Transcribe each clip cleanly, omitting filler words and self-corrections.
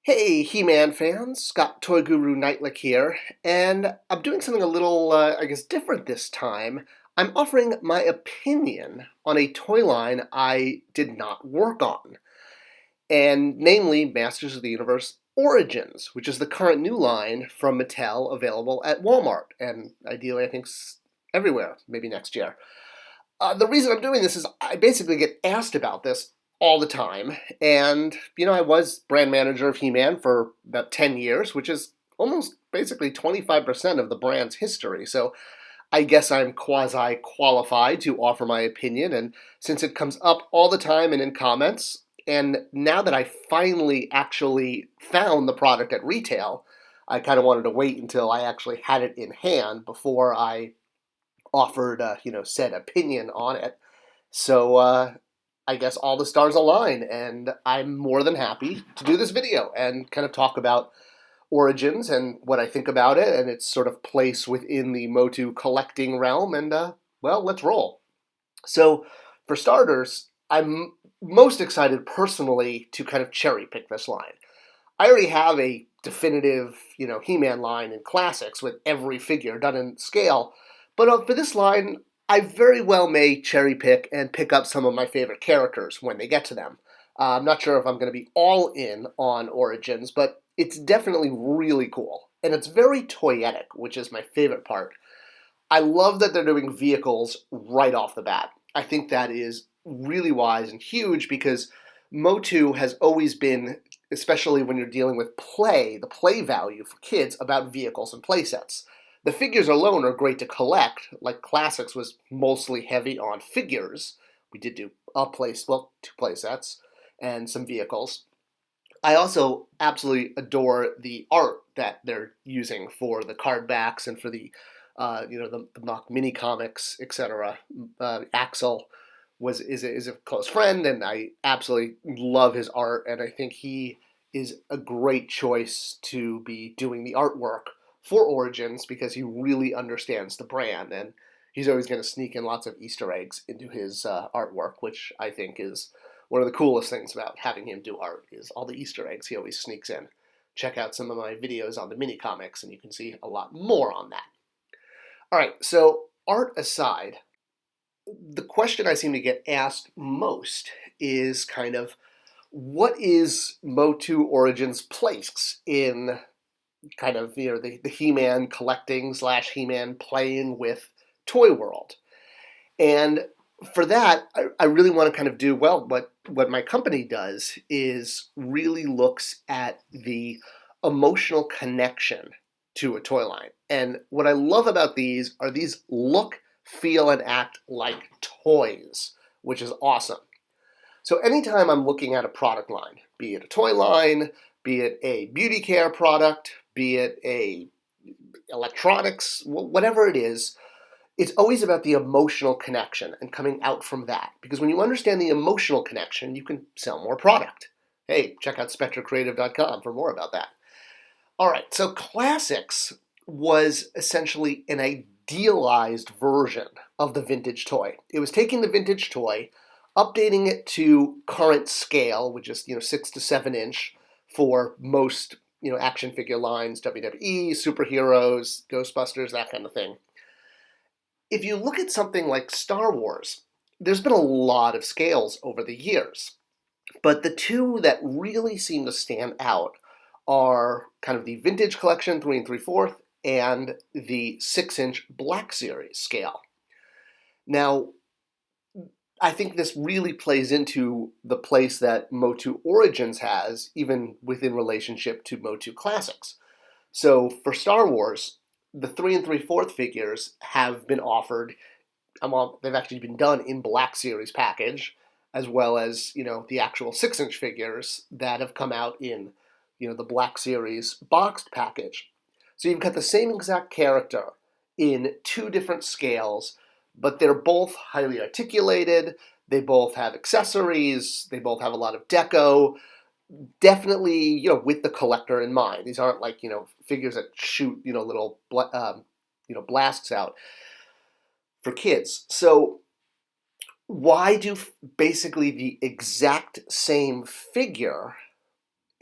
Hey, He-Man fans, Scott ToyGuru Neitlich here, and I'm doing something a little, different this time. I'm offering my opinion on a toy line I did not work on, and namely Masters of the Universe Origins, which is the current new line from Mattel available at Walmart, and ideally, I think, everywhere, maybe next year. The reason I'm doing this is I basically get asked about this all the time. And, I was brand manager of He-Man for about 10 years, which is almost basically 25% of the brand's history. So I guess I'm quasi qualified to offer my opinion. And since it comes up all the time and in comments, and now that I finally actually found the product at retail, I kind of wanted to wait until I actually had it in hand before I offered, said opinion on it. So I guess all the stars align, and I'm more than happy to do this video and kind of talk about Origins and what I think about it and its sort of place within the MOTU collecting realm. And well, let's roll. So, for starters, I'm most excited personally to kind of cherry pick this line. I already have a definitive, He-Man line in classics with every figure done in scale, but for this line, I very well may cherry pick and pick up some of my favorite characters when they get to them. I'm not sure if I'm going to be all in on Origins, but it's definitely really cool. And it's very toyetic, which is my favorite part. I love that they're doing vehicles right off the bat. I think that is really wise and huge because MOTU has always been, especially when you're dealing with play, the play value for kids about vehicles and play sets. The figures alone are great to collect, like Classics was mostly heavy on figures. We did do two play sets and some vehicles. I also absolutely adore the art that they're using for the card backs and for the mock mini comics, etc. Axel is a close friend, and I absolutely love his art, and I think he is a great choice to be doing the artwork for Origins because he really understands the brand, and he's always going to sneak in lots of Easter eggs into his artwork, which I think is one of the coolest things about having him do art is all the Easter eggs he always sneaks in. Check out some of my videos on the mini comics, and you can see a lot more on that. All right, so art aside, the question I seem to get asked most is kind of what is MOTU Origins' place in kind of the He-Man collecting / He-Man playing with toy world. And for that, I really want to kind of do, well, what my company does is really looks at the emotional connection to a toy line. And what I love about these are these look, feel, and act like toys, which is awesome. So anytime I'm looking at a product line, be it a toy line, be it a beauty care product, be it a electronics, whatever it is, it's always about the emotional connection and coming out from that. Because when you understand the emotional connection, you can sell more product. Hey, check out spectrecreative.com for more about that. All right, so Classics was essentially an idealized version of the vintage toy. It was taking the vintage toy, updating it to current scale, which is 6 to 7 inch for most action figure lines, WWE, superheroes, Ghostbusters, that kind of thing. If you look at something like Star Wars, there's been a lot of scales over the years, but the two that really seem to stand out are kind of the vintage collection 3 3/4 and the 6-inch Black Series scale. Now, I think this really plays into the place that MOTU Origins has, even within relationship to MOTU Classics. So for Star Wars, the 3 3/4 figures have been offered. They've actually been done in Black Series package, as well as the actual 6-inch figures that have come out in the Black Series boxed package. So you've got the same exact character in two different scales, but they're both highly articulated. They both have accessories. They both have a lot of deco. Definitely, with the collector in mind. These aren't like, figures that shoot, little, blasts out for kids. So why do basically the exact same figure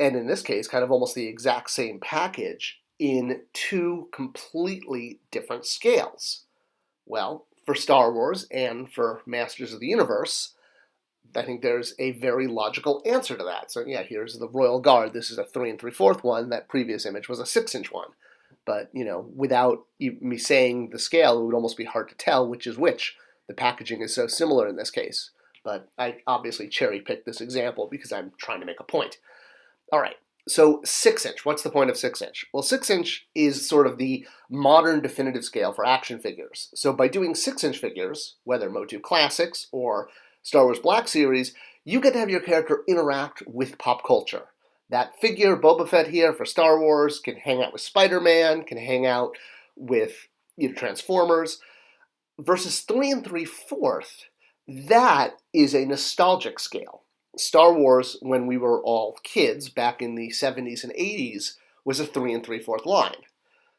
and in this case, kind of almost the exact same package in two completely different scales. Well, for Star Wars and for Masters of the Universe, I think there's a very logical answer to that. So yeah, here's the Royal Guard. This is a 3 3/4 one. That previous image was a 6-inch one. But, without me saying the scale, it would almost be hard to tell which is which. The packaging is so similar in this case. But I obviously cherry-picked this example because I'm trying to make a point. All right, so 6-inch. What's the point of 6-inch? Well, 6-inch is sort of the modern definitive scale for action figures. So by doing 6-inch figures, whether MOTU Classics or Star Wars Black Series, you get to have your character interact with pop culture. That figure, Boba Fett here for Star Wars, can hang out with Spider-Man, can hang out with Transformers. Versus 3 3/4, that is a nostalgic scale. Star Wars, when we were all kids back in the 70s and 80s, was a 3 3/4 line.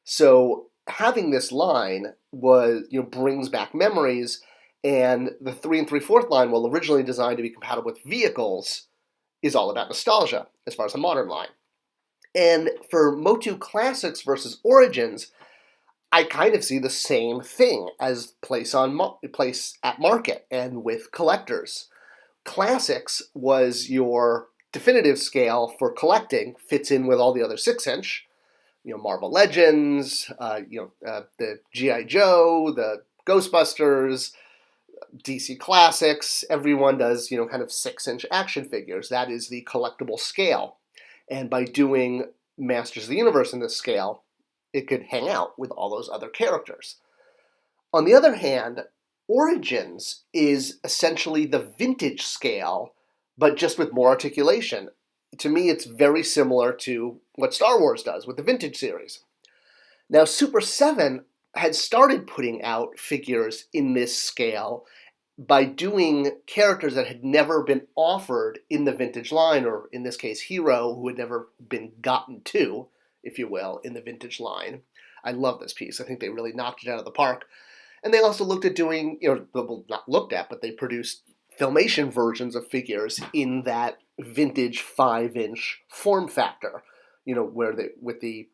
So having this line brings back memories, and the 3 3/4 line, while originally designed to be compatible with vehicles, is all about nostalgia as far as a modern line. And for MOTU Classics versus Origins, I kind of see the same thing as place at market and with collectors. Classics was your definitive scale for collecting, fits in with all the other 6-inch, Marvel Legends, the G.I. Joe, the Ghostbusters, DC Classics. Everyone does, kind of 6-inch action figures. That is the collectible scale. And by doing Masters of the Universe in this scale, it could hang out with all those other characters. On the other hand, Origins is essentially the vintage scale, but just with more articulation. To me, it's very similar to what Star Wars does with the vintage series. Now, Super 7 had started putting out figures in this scale by doing characters that had never been offered in the vintage line, or in this case, Hero, who had never been gotten to, if you will, in the vintage line. I love this piece. I think they really knocked it out of the park. And they also looked at doing, well, not looked at, but they produced Filmation versions of figures in that vintage 5-inch form factor, where with the,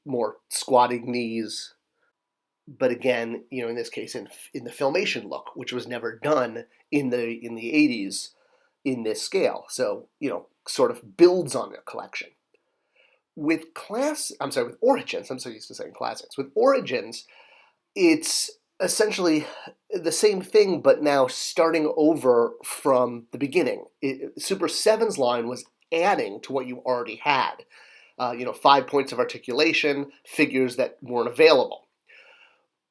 more squatting knees. But again, in this case, in the Filmation look, which was never done in the 80s in this scale. So, sort of builds on a collection. With Origins, I'm so used to saying classics. With Origins, it's essentially the same thing, but now starting over from the beginning. Super 7's line was adding to what you already had. 5 points of articulation, figures that weren't available.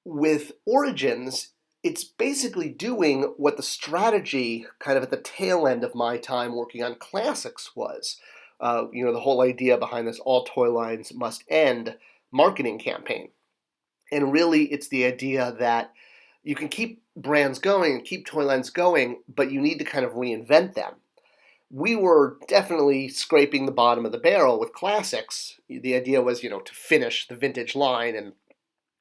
With Origins, it's basically doing what the strategy kind of at the tail end of my time working on classics was. The whole idea behind this all toy lines must end marketing campaign. And really, it's the idea that you can keep brands going, keep toy lines going, but you need to kind of reinvent them. We were definitely scraping the bottom of the barrel with classics. The idea was, to finish the vintage line, and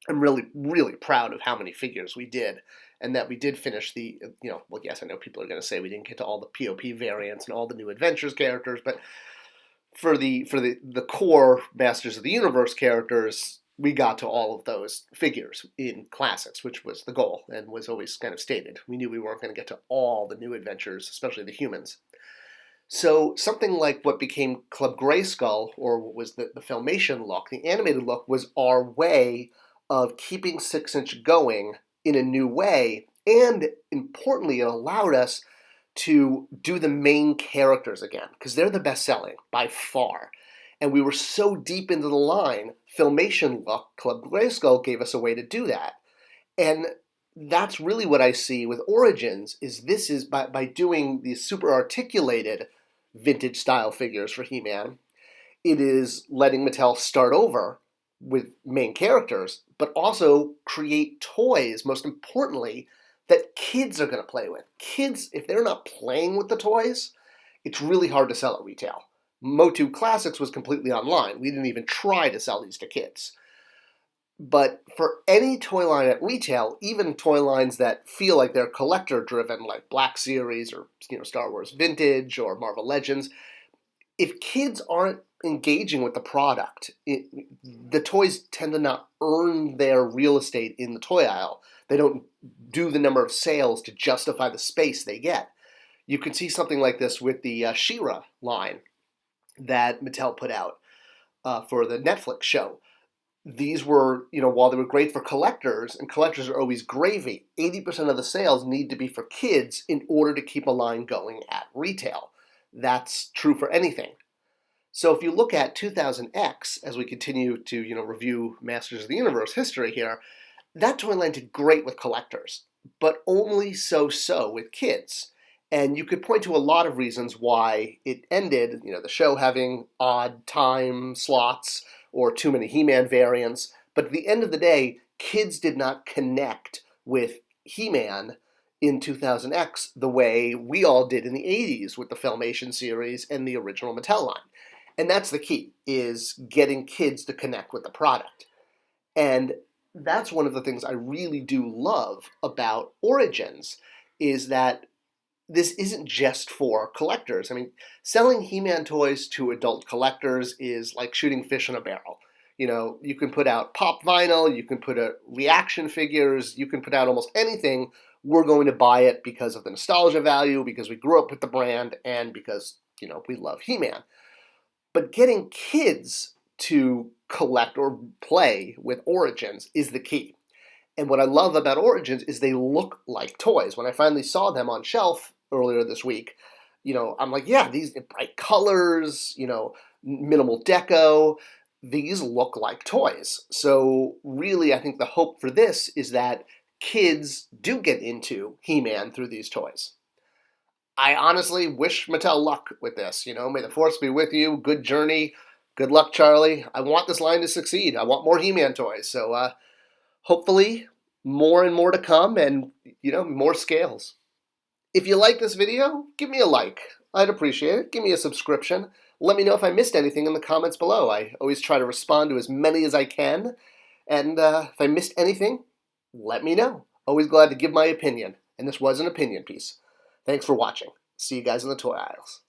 I'm really, really proud of how many figures we did, and that we did finish the, well, yes, I know people are going to say we didn't get to all the POP variants and all the new Adventures characters, but for the core Masters of the Universe characters, we got to all of those figures in classics, which was the goal and was always kind of stated. We knew we weren't going to get to all the new adventures, especially the humans. So something like what became Club Grayskull, or what was the Filmation look, the animated look, was our way of keeping 6-inch going in a new way. And importantly, it allowed us to do the main characters again, because they're the best selling by far. And we were so deep into the line, Filmation look, Club Grayskull gave us a way to do that. And that's really what I see with Origins, is this is by doing these super articulated vintage style figures for He-Man, it is letting Mattel start over with main characters, but also create toys, most importantly, that kids are going to play with. Kids, if they're not playing with the toys, it's really hard to sell at retail. MOTU Classics was completely online. We didn't even try to sell these to kids. But for any toy line at retail, even toy lines that feel like they're collector-driven, like Black Series or Star Wars Vintage or Marvel Legends, if kids aren't engaging with the product, the toys tend to not earn their real estate in the toy aisle. They don't do the number of sales to justify the space they get. You can see something like this with the She-Ra line that Mattel put out for the Netflix show. These were, while they were great for collectors, and collectors are always gravy, 80% of the sales need to be for kids in order to keep a line going at retail. That's true for anything. So if you look at 2000X, as we continue to, review Masters of the Universe history here, that toy line did great with collectors, but only so-so with kids. And you could point to a lot of reasons why it ended, the show having odd time slots or too many He-Man variants. But at the end of the day, kids did not connect with He-Man in 2000X the way we all did in the 80s with the Filmation series and the original Mattel line. And that's the key, is getting kids to connect with the product. And that's one of the things I really do love about Origins, is that this isn't just for collectors. I mean, selling He-Man toys to adult collectors is like shooting fish in a barrel. You can put out pop vinyl, you can put out reaction figures, you can put out almost anything. We're going to buy it because of the nostalgia value, because we grew up with the brand, and because, we love He-Man. But getting kids to collect or play with Origins is the key. And what I love about Origins is they look like toys. When I finally saw them on shelf earlier this week, I'm like, yeah, these bright colors, minimal deco, these look like toys. So really, I think the hope for this is that kids do get into He-Man through these toys. I honestly wish Mattel luck with this. May the force be with you. Good journey. Good luck, Charlie. I want this line to succeed. I want more He-Man toys. So hopefully more and more to come, and, more scales. If you like this video, give me a like. I'd appreciate it. Give me a subscription. Let me know if I missed anything in the comments below. I always try to respond to as many as I can. And if I missed anything, let me know. Always glad to give my opinion. And this was an opinion piece. Thanks for watching. See you guys in the toy aisles.